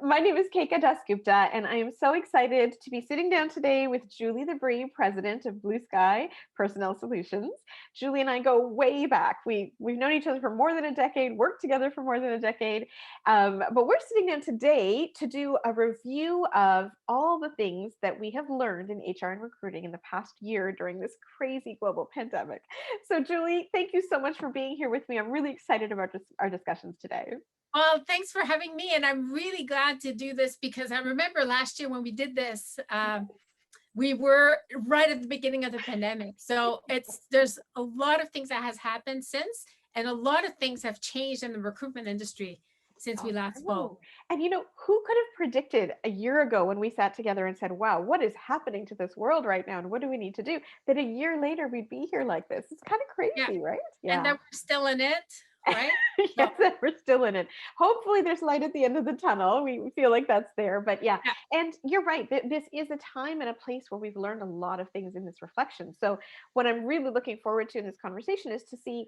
My name is Keika Dasgupta, and I am so excited to be sitting down today with Julie Labrie, president of BlueSky Personnel Solutions. Julie and I go way back. We've known each other for more than a decade, worked together for more than a decade, but we're sitting down today to do a review of all the things that we have learned in HR and recruiting in the past year during this crazy global pandemic. So Julie, thank you so much for being here with me. I'm really excited about our discussions today. Well, thanks for having me. And I'm really glad to do this because I remember last year when we did this, we were right at the beginning of the pandemic. So there's a lot of things that has happened since, and a lot of things have changed in the recruitment industry since we last spoke. And who could have predicted a year ago when we sat together and said, wow, what is happening to this world right now? And what do we need to do? That a year later we'd be here like this. It's kind of crazy, right? Yeah. And that we're still in it, right? Yes, we're still in it. Hopefully there's light at the end of the tunnel. We feel like that's there, but yeah. And you're right. This is a time and a place where we've learned a lot of things in this reflection. So what I'm really looking forward to in this conversation is to see,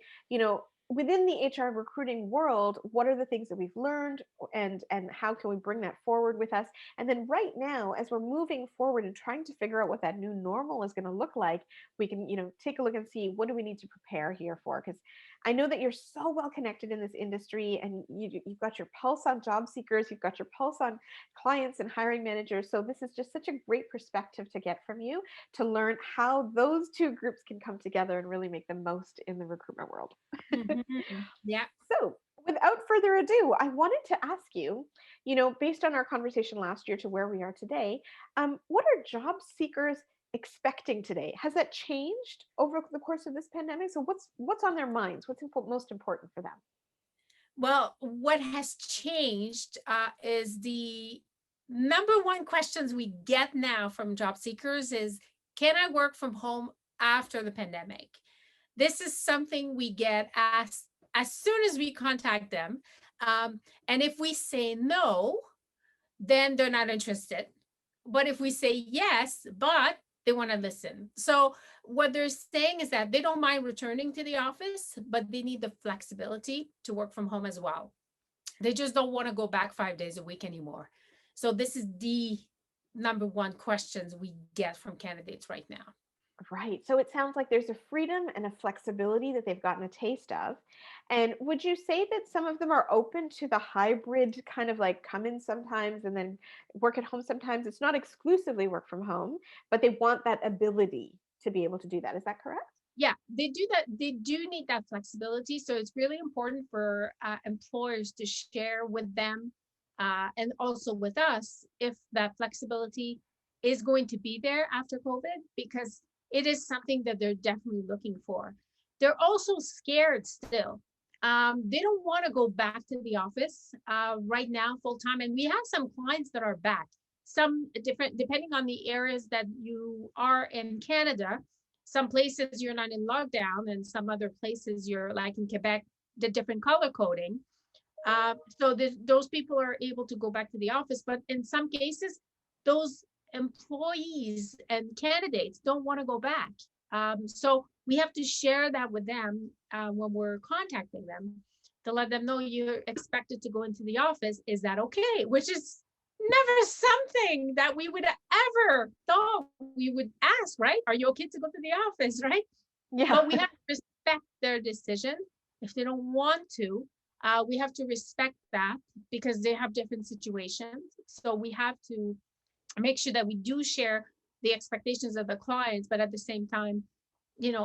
within the HR recruiting world, what are the things that we've learned and how can we bring that forward with us? And then right now, as we're moving forward and trying to figure out what that new normal is going to look like, we can, take a look and see what do we need to prepare here for? Because I know that you're so well connected in this industry and you've got your pulse on job seekers, you've got your pulse on clients and hiring managers. So this is just such a great perspective to get from you to learn how those two groups can come together and really make the most in the recruitment world. Yeah. So without further ado, I wanted to ask you, based on our conversation last year to where we are today, what are job seekers expecting today? Has that changed over the course of this pandemic? So what's on their minds? What's most important for them? Well, what has changed is the number one questions we get now from job seekers is, can I work from home after the pandemic? This is something we get asked as soon as we contact them. And if we say no, then they're not interested. But if we say yes, but they want to listen. So what they're saying is that they don't mind returning to the office, but they need the flexibility to work from home as well. They just don't want to go back 5 days a week anymore. So this is the number one questions we get from candidates right now. Right. So it sounds like there's a freedom and a flexibility that they've gotten a taste of. And would you say that some of them are open to the hybrid kind of like come in sometimes and then work at home sometimes? It's not exclusively work from home, but they want that ability to be able to do that. Is that correct? Yeah, they do that. They do need that flexibility. So it's really important for employers to share with them and also with us if that flexibility is going to be there after COVID, because it is something that they're definitely looking for. They're also scared still. They don't want to go back to the office right now full time. And we have some clients that are back. Some different, depending on the areas that you are in Canada. Some places you're not in lockdown, and some other places you're like in Quebec, the different color coding. So those people are able to go back to the office. But in some cases, those employees and candidates don't want to go back. So we have to share that with them when we're contacting them to let them know you're expected to go into the office. Is that okay? Which is never something that we would ever thought we would ask, right? Are you okay to go to the office, right? Yeah. But we have to respect their decision. If they don't want to, we have to respect that because they have different situations. So we have to make sure that we do share the expectations of the clients, but at the same time,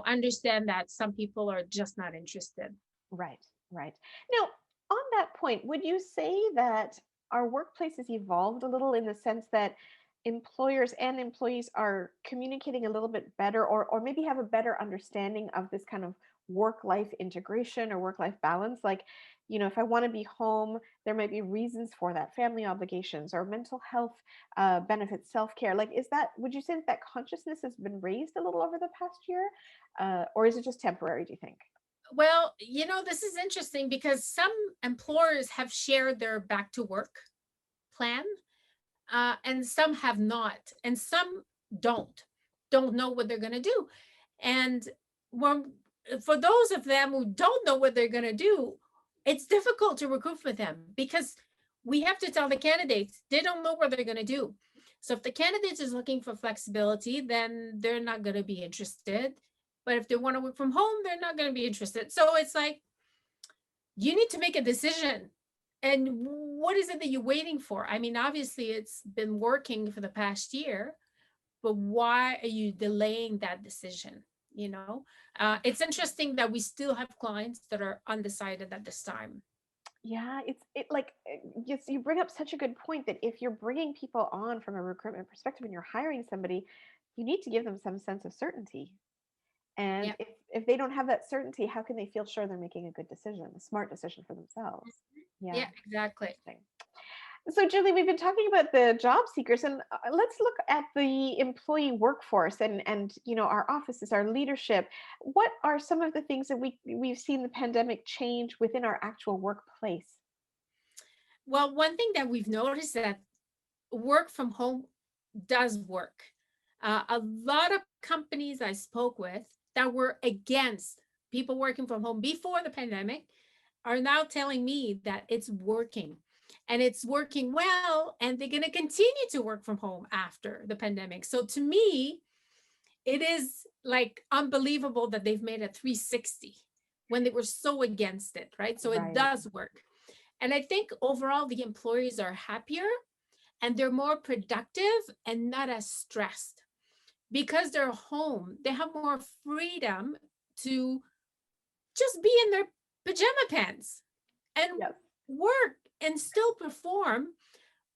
understand that some people are just not interested. Right. Now, on that point, would you say that our workplace has evolved a little in the sense that employers and employees are communicating a little bit better or maybe have a better understanding of this kind of work-life integration or work-life balance? Like, if I want to be home, there might be reasons for that, family obligations or mental health benefits, self-care. Like, would you say that consciousness has been raised a little over the past year? Or is it just temporary, do you think? Well, this is interesting because some employers have shared their back to work plan, and some have not, and some don't know what they're going to do. And for those of them who don't know what they're going to do, it's difficult to recruit for them because we have to tell the candidates, they don't know what they're going to do. So if the candidate is looking for flexibility, then they're not going to be interested. But if they want to work from home, they're not going to be interested. So it's like, you need to make a decision. And what is it that you're waiting for? I mean, obviously it's been working for the past year, but why are you delaying that decision? You know, it's interesting that we still have clients that are undecided at this time. Yeah, it like yes, you bring up such a good point that if you're bringing people on from a recruitment perspective and you're hiring somebody, you need to give them some sense of certainty. And Yeah. if they don't have that certainty, how can they feel sure they're making a good decision, a smart decision for themselves? Yeah, Yeah, exactly. interesting. So, Julie, we've been talking about the job seekers, and let's look at the employee workforce and our offices, our leadership. What are some of the things that we've seen the pandemic change within our actual workplace? Well, one thing that we've noticed that work from home does work. A lot of companies I spoke with that were against people working from home before the pandemic are now telling me that it's working and it's working well, and they're going to continue to work from home after the pandemic. So to me, it is like unbelievable that they've made a 360 when they were so against it, right? So it Right. does work. And I think overall the employees are happier and they're more productive and not as stressed because they're home. They have more freedom to just be in their pajama pants and Yes. work and still perform,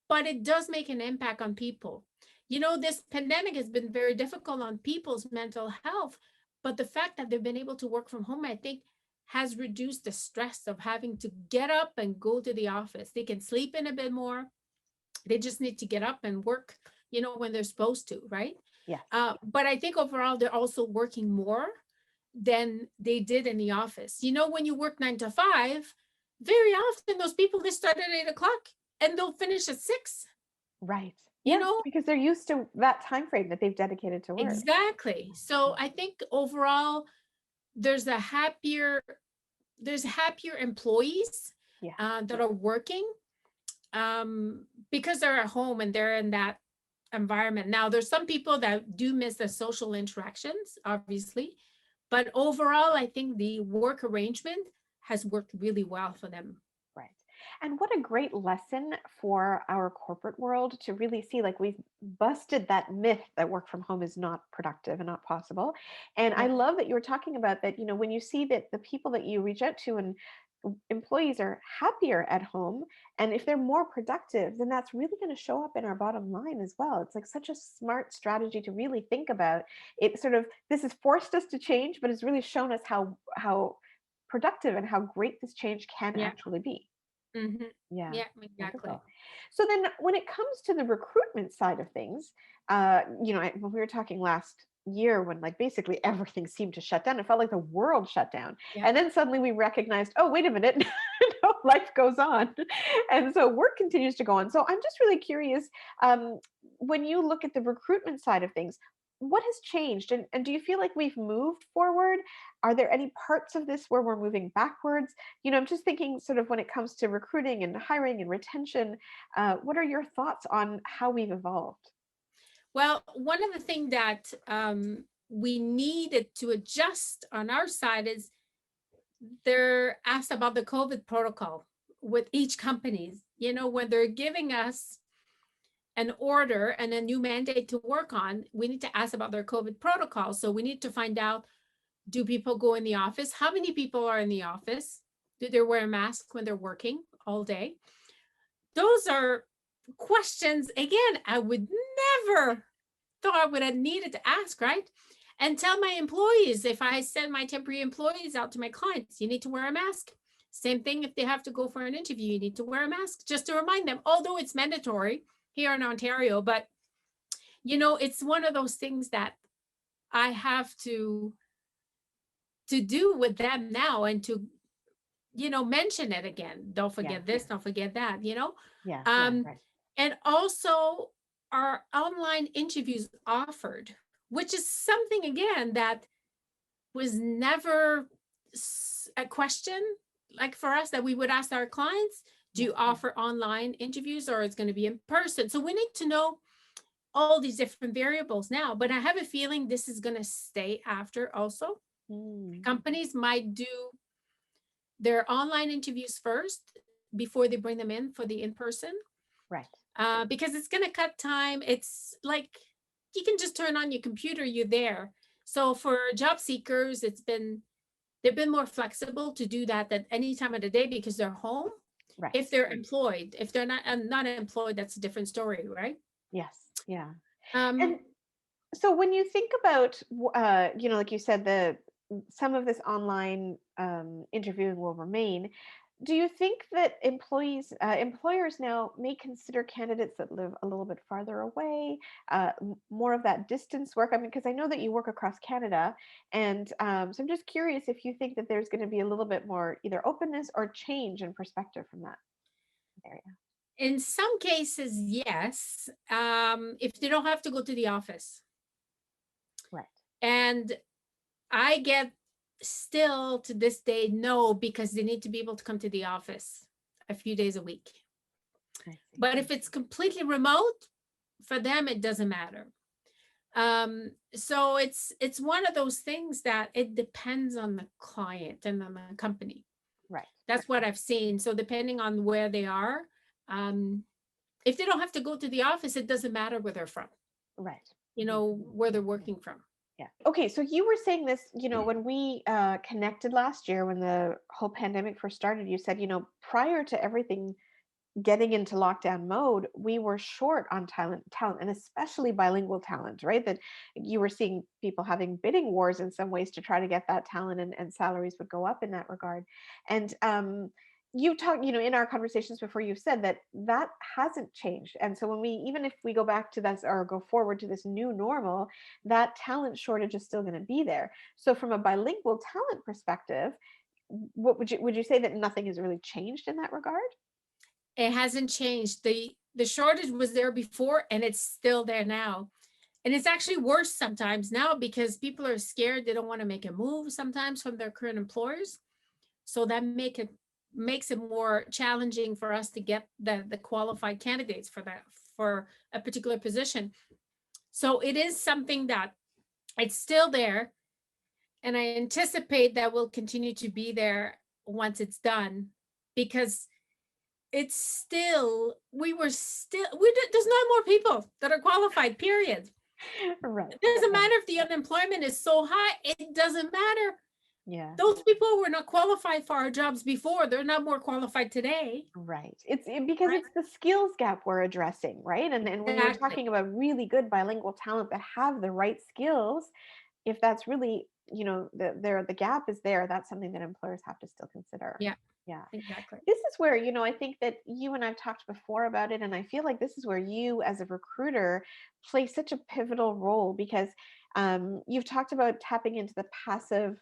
but it does make an impact on people. You know, this pandemic has been very difficult on people's mental health, but the fact that they've been able to work from home, I think, has reduced the stress of having to get up and go to the office. They can sleep in a bit more. They just need to get up and work, when they're supposed to, right? Yes. But I think overall, they're also working more than they did in the office. When you work 9 to 5, very often those people, they start at 8 o'clock and they'll finish at 6, Right. you Yes, know? because they're used to that time frame that they've dedicated to work. Exactly. So I think overall, there's happier employees Yeah. that are working because they're at home and they're in that environment. Now, there's some people that do miss the social interactions, obviously, but overall, I think the work arrangement has worked really well for them. Right. And what a great lesson for our corporate world to really see, like, we've busted that myth that work from home is not productive and not possible. And I Yeah, love that you were talking about that, when you see that the people that you reach out to and employees are happier at home, and if they're more productive, then that's really going to show up in our bottom line as well. It's like such a smart strategy to really think about. It sort of, this has forced us to change, but it's really shown us how productive and how great this change can yeah, actually be. hmm Yeah, yeah, exactly. wonderful. So then when it comes to the recruitment side of things, when we were talking last year when like basically everything seemed to shut down, it felt like the world shut down. Yeah. And then suddenly we recognized, oh, wait a minute, no, life goes on. And so work continues to go on. So I'm just really curious, when you look at the recruitment side of things, what has changed? And do you feel like we've moved forward? Are there any parts of this where we're moving backwards? I'm just thinking sort of when it comes to recruiting and hiring and retention, what are your thoughts on how we've evolved? Well, one of the things that we needed to adjust on our side is they're asked about the COVID protocol with each companies. When they're giving us an order and a new mandate to work on, we need to ask about their COVID protocol. So we need to find out, do people go in the office? How many people are in the office? Do they wear a mask when they're working all day? Those are questions, again, I would never thought I would have needed to ask, right? And tell my employees, if I send my temporary employees out to my clients, you need to wear a mask. Same thing if they have to go for an interview, you need to wear a mask, just to remind them, although it's mandatory here in Ontario. But, it's one of those things that I have to do with them now, and to, mention it again. Don't Yeah, forget this, don't forget that. yeah, yeah, Um, right. and also our online interviews offered, which is something again that was never a question like for us that we would ask our clients. Do you offer online interviews or it's going to be in person? So we need to know all these different variables now, but I have a feeling this is going to stay after also. Companies might do their online interviews first before they bring them in for the in-person. Right. Because it's going to cut time. It's like you can just turn on your computer, you're there. So for job seekers, they've been more flexible to do that at any time of the day because they're home. Right. If they're employed, if they're not employed, that's a different story, right? Yes. Yeah. Um, And so when you think about, like you said, some of this online interviewing will remain. Do you think that employers now may consider candidates that live a little bit farther away, more of that distance work? I mean, because I know that you work across Canada, and so I'm just curious if you think that there's going to be a little bit more either openness or change in perspective from that area. in some cases, yes, if they don't have to go to the office. Right. And I get still to this day, no, because they need to be able to come to the office a few days a week. But if it's completely remote, for them, it doesn't matter. So it's one of those things that it depends on the client and on the company. Right. That's what I've seen. So depending on where they are, if they don't have to go to the office, it doesn't matter where they're from. Right. Where they're working from. Yeah. Okay. So you were saying this, when we connected last year, when the whole pandemic first started, you said, prior to everything getting into lockdown mode, we were short on talent, and especially bilingual talent, right? That you were seeing people having bidding wars in some ways to try to get that talent, and salaries would go up in that regard. And you talk, in our conversations before, you've said that hasn't changed. And so even if we go back to this or go forward to this new normal, that talent shortage is still going to be there. So from a bilingual talent perspective, what would you say that nothing has really changed in that regard? It hasn't changed. The shortage was there before and it's still there now. And it's actually worse sometimes now because people are scared. They don't want to make a move sometimes from their current employers. So that makes it more challenging for us to get the qualified candidates for a particular position. So it is something that it's still there. And I anticipate that will continue to be there once it's done, because it's still, there's not more people that are qualified, period. Right. It doesn't matter if the unemployment is so high, it doesn't matter. Yeah. Those people were not qualified for our jobs before. They're not more qualified today. Right. Because it's the skills gap we're addressing, right? And when you're talking about really good bilingual talent that have the right skills, if that's really, the gap is there, that's something that employers have to still consider. Yeah. Yeah, exactly. This is where, I think that you and I've talked before about it, and I feel like this is where you as a recruiter play such a pivotal role, because you've talked about tapping into the passive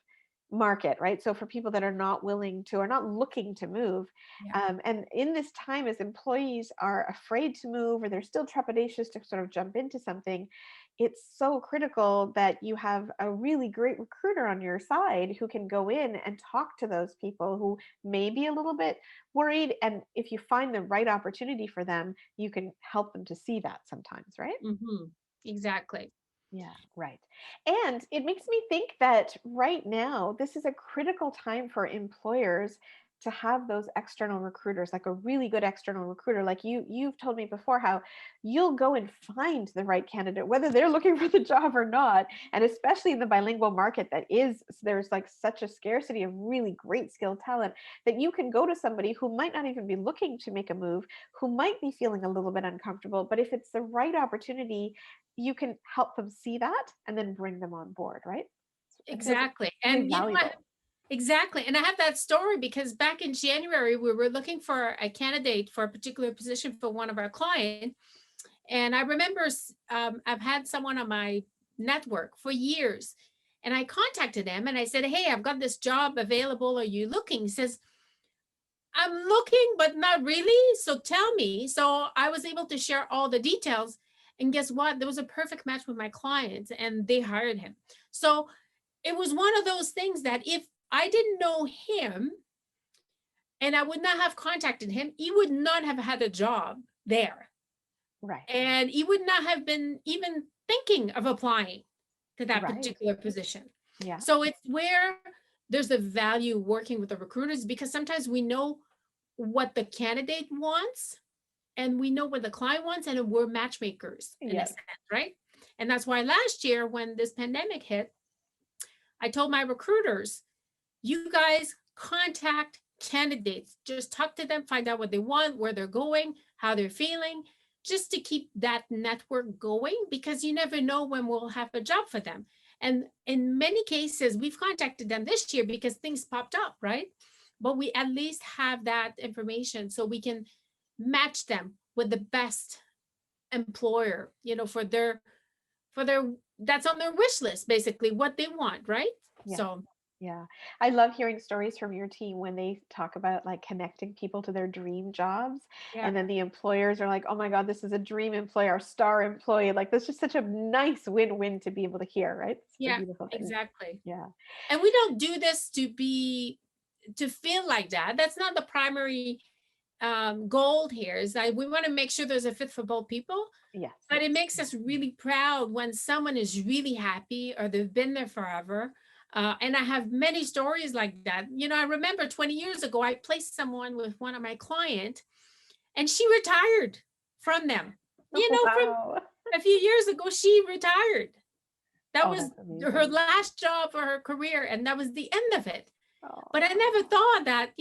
market, right? So for people that are not willing to or not looking to move, and in this time, as employees are afraid to move or they're still trepidatious to sort of jump into something, it's so critical that you have a really great recruiter on your side who can go in and talk to those people who may be a little bit worried. And if you find the right opportunity for them, you can help them to see that sometimes, right? Mm-hmm. Exactly. Yeah, right. And it makes me think that right now, this is a critical time for employers to have those external recruiters, like a really good external recruiter. Like you've told me before how you'll go and find the right candidate, whether they're looking for the job or not. And especially in the bilingual market, there's like such a scarcity of really great skilled talent, that you can go to somebody who might not even be looking to make a move, who might be feeling a little bit uncomfortable, but if it's the right opportunity, you can help them see that and then bring them on board, right? Exactly. Really And valuable. exactly. And I have that story because back in January, we were looking for a candidate for a particular position for one of our clients. And I remember I've had someone on my network for years. And I contacted him and I said, hey, I've got this job available. Are you looking? He says, I'm looking, but not really. So tell me. So I was able to share all the details. And guess what? There was a perfect match with my client and they hired him. So it was one of those things that if I didn't know him and I would not have contacted him, he would not have had a job there. Right. And he would not have been even thinking of applying to that Right. particular position. Yeah. So it's where there's a value working with the recruiters, because sometimes we know what the candidate wants and we know what the client wants, and we're matchmakers in a Yes. sense, right? And that's why last year when this pandemic hit, I told my recruiters, you guys contact candidates, just talk to them, find out what they want, where they're going, how they're feeling, just to keep that network going, because you never know when we'll have a job for them. And in many cases, we've contacted them this year because things popped up, right? But we at least have that information so we can match them with the best employer, for their that's on their wish list, basically what they want, right? Yeah. So Yeah. I love hearing stories from your team when they talk about like connecting people to their dream jobs. yeah, And then the employers are like, oh my God, this is a dream employee, our star employee. Like, that's just such a nice win-win to be able to hear, right? It's a yeah, beautiful thing. exactly. Yeah. And we don't do this to feel like that. That's not the primary goal here. Is that we want to make sure there's a fit for both people. Yes. But it makes us really proud when someone is really happy or they've been there forever. And I have many stories like that. I remember 20 years ago, I placed someone with one of my clients and she retired from them. From Wow. a few years ago, she retired. That Oh, was that's amazing. her last job for her career, and that was the end of it. Oh. But I never thought that,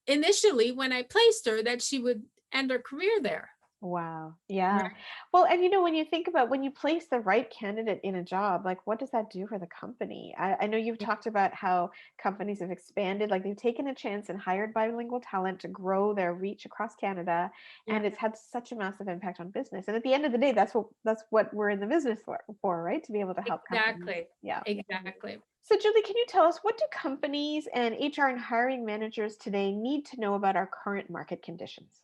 initially when I placed her, that she would end her career there. Wow. Yeah. Right. Well, and when you think about when you place the right candidate in a job, like what does that do for the company? I know you've Yeah. talked about how companies have expanded, like they've taken a chance and hired bilingual talent to grow their reach across Canada, and Yeah. it's had such a massive impact on business. And at the end of the day, that's what we're in the business for, right? To be able to help companies. Exactly. Yeah. Exactly. So Julie, can you tell us what do companies and HR and hiring managers today need to know about our current market conditions?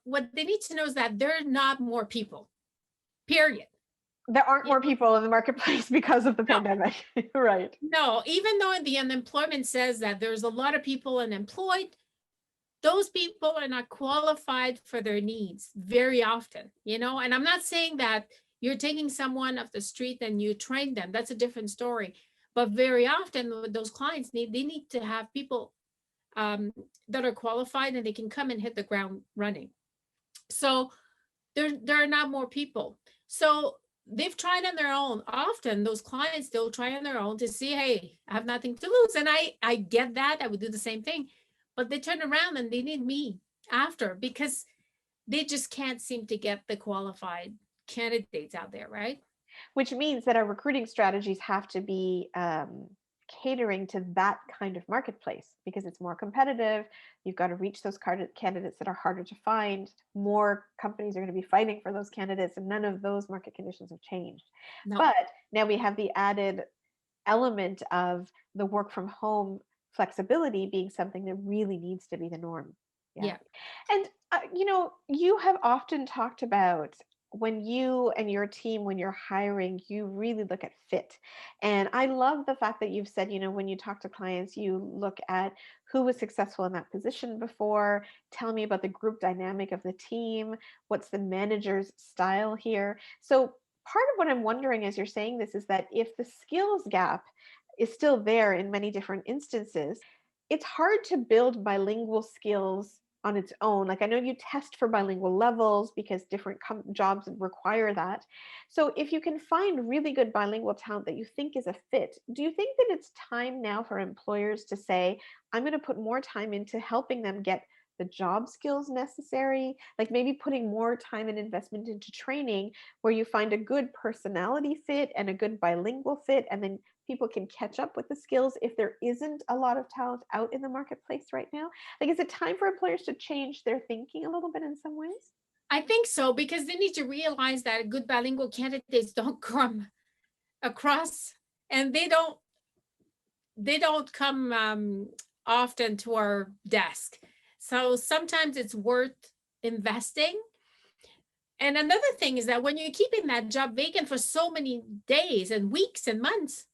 What they need to know is that there are not more people, period. There aren't You more people in the marketplace because of the No, pandemic. Right. no, even though the unemployment says that there's a lot of people unemployed, those people are not qualified for their needs very often, and I'm not saying that you're taking someone off the street and you train them. That's a different story. But very often what those clients need, they need to have people that are qualified and they can come and hit the ground running. So there are not more people. So they've tried on their own. Often those clients, they'll try on their own to see, hey, I have nothing to lose. And I get that. I would do the same thing. But they turn around and they need me after because they just can't seem to get the qualified candidates out there, right? Which means that our recruiting strategies have to be catering to that kind of marketplace because it's more competitive. You've got to reach those candidates that are harder to find. More companies are going to be fighting for those candidates, and none of those market conditions have changed. No. But now we have the added element of the work from home flexibility being something that really needs to be the norm. Yeah. And, you have often talked about when you and your team, when you're hiring, you really look at fit. And I love the fact that you've said, when you talk to clients, you look at who was successful in that position before. Tell me about the group dynamic of the team. What's the manager's style here? So part of what I'm wondering as you're saying this is that if the skills gap is still there in many different instances, it's hard to build bilingual skills on its own. Like I know you test for bilingual levels because different jobs require that. So if you can find really good bilingual talent that you think is a fit, do you think that it's time now for employers to say, I'm going to put more time into helping them get the job skills necessary, like maybe putting more time and investment into training where you find a good personality fit and a good bilingual fit, and then people can catch up with the skills if there isn't a lot of talent out in the marketplace right now? Like, is it time for employers to change their thinking a little bit in some ways? I think so, because they need to realize that good bilingual candidates don't come across, and they don't come often to our desk. So sometimes it's worth investing. And another thing is that when you're keeping that job vacant for so many days and weeks and months,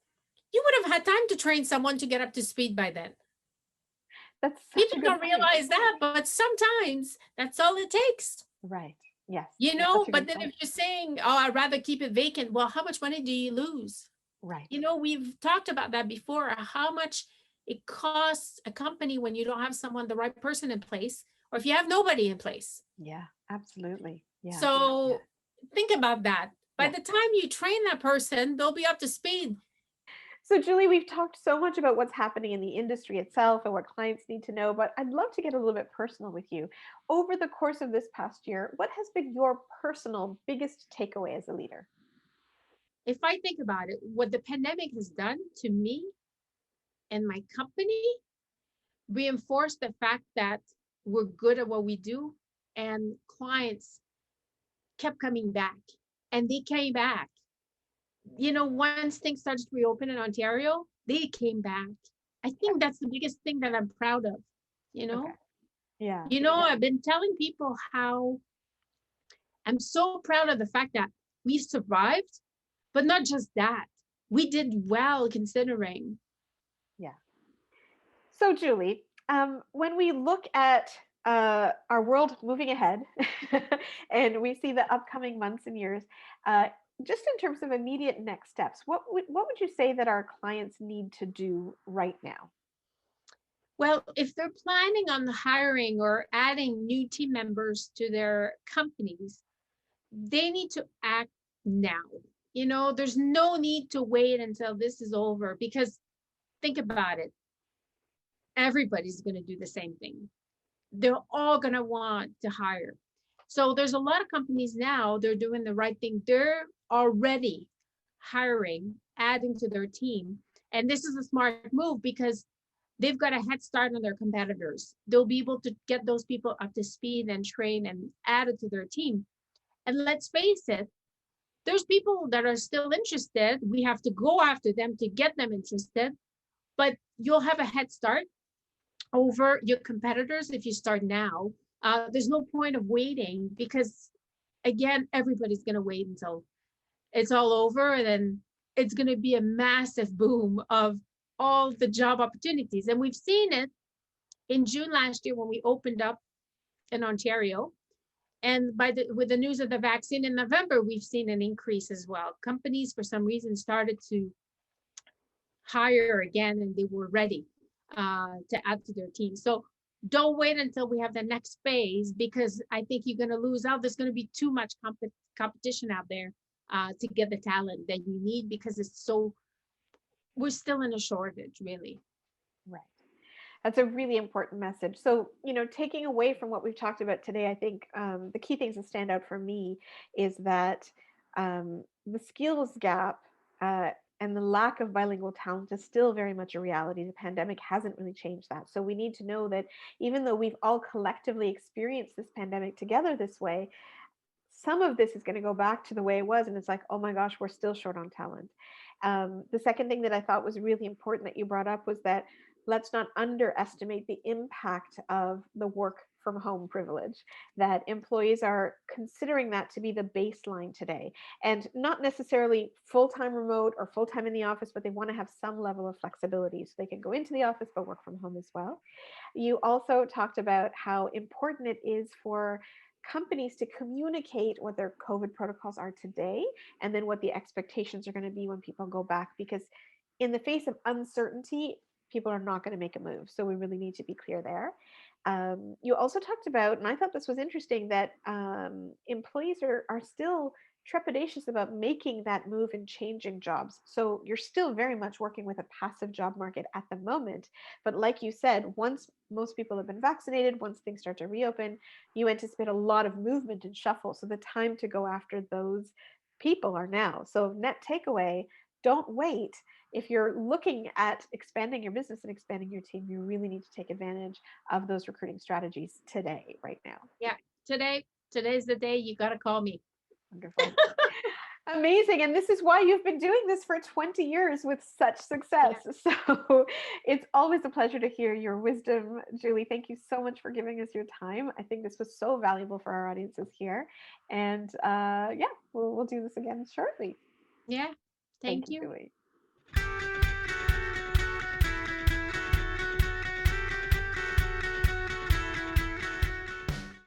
you would have had time to train someone to get up to speed by then. That's such People a good don't point. realize that, but sometimes that's all it takes. Right. Yes. You That's know, such a but good then point. if you're saying, oh, I'd rather keep it vacant, well, how much money do you lose? Right. You know, we've talked about that before, how much it costs a company when you don't have someone, the right person in place, or if you have nobody in place. Yeah, absolutely. Yeah. Yeah. So think about that. By Yeah. the time you train that person, they'll be up to speed. So, Julie, we've talked so much about what's happening in the industry itself and what clients need to know, but I'd love to get a little bit personal with you. Over the course of this past year, what has been your personal biggest takeaway as a leader? If I think about it, what the pandemic has done to me and my company reinforced the fact that we're good at what we do, and clients kept coming back, and they came back. You know, once things started to reopen in Ontario, they came back. I Okay. think that's the biggest thing that I'm proud of. You Okay. know, Yeah. Yeah. I've been telling people how I'm so proud of the fact that we survived, but not just that. We did well considering. Yeah. So, Julie, when we look at our world moving ahead and we see the upcoming months and years, uh, just in terms of immediate next steps, what would you say that our clients need to do right now? Well, if they're planning on hiring or adding new team members to their companies, they need to act now. You know, there's no need to wait until this is over, because think about it. Everybody's going to do the same thing. They're all going to want to hire. So there's a lot of companies now, they're doing the right thing. They're already hiring, adding to their team. And this is a smart move because they've got a head start on their competitors. They'll be able to get those people up to speed and train and add it to their team. And let's face it, there's people that are still interested. We have to go after them to get them interested, but you'll have a head start over your competitors if you start now. There's no point of waiting because, again, everybody's going to wait until it's all over, and then it's going to be a massive boom of all the job opportunities. And we've seen it in June last year when we opened up in Ontario. And with the news of the vaccine in November, we've seen an increase as well. Companies, for some reason, started to hire again, and they were ready to add to their team. So don't wait until we have the next phase, because I think you're going to lose out. There's going to be too much competition out there to get the talent that you need, because we're still in a shortage, really. Right. That's a really important message. So, taking away from what we've talked about today, I think the key things that stand out for me is that the skills gap and the lack of bilingual talent is still very much a reality. The pandemic hasn't really changed that. So, we need to know that even though we've all collectively experienced this pandemic together this way, some of this is going to go back to the way it was. And it's like, oh my gosh, we're still short on talent. The second thing that I thought was really important that you brought up was that let's not underestimate the impact of the work from home privilege, that employees are considering that to be the baseline today, and not necessarily full-time remote or full-time in the office, but they want to have some level of flexibility so they can go into the office but work from home as well. You also talked about how important it is for companies to communicate what their COVID protocols are today and then what the expectations are going to be when people go back. Because in the face of uncertainty, people are not going to make a move. So we really need to be clear there. You also talked about, and I thought this was interesting, that employees are still trepidatious about making that move and changing jobs. So you're still very much working with a passive job market at the moment. But like you said, once most people have been vaccinated, once things start to reopen, you anticipate a lot of movement and shuffle. So the time to go after those people are now. So net takeaway, don't wait. If you're looking at expanding your business and expanding your team, you really need to take advantage of those recruiting strategies today, right now. Yeah, today's the day. You got to call me. Wonderful. Amazing. And this is why you've been doing this for 20 years with such success. Yeah. So it's always a pleasure to hear your wisdom, Julie. Thank you so much for giving us your time. I think this was so valuable for our audiences here. And yeah, we'll do this again shortly. Yeah. Thank Thank you, you. Julie.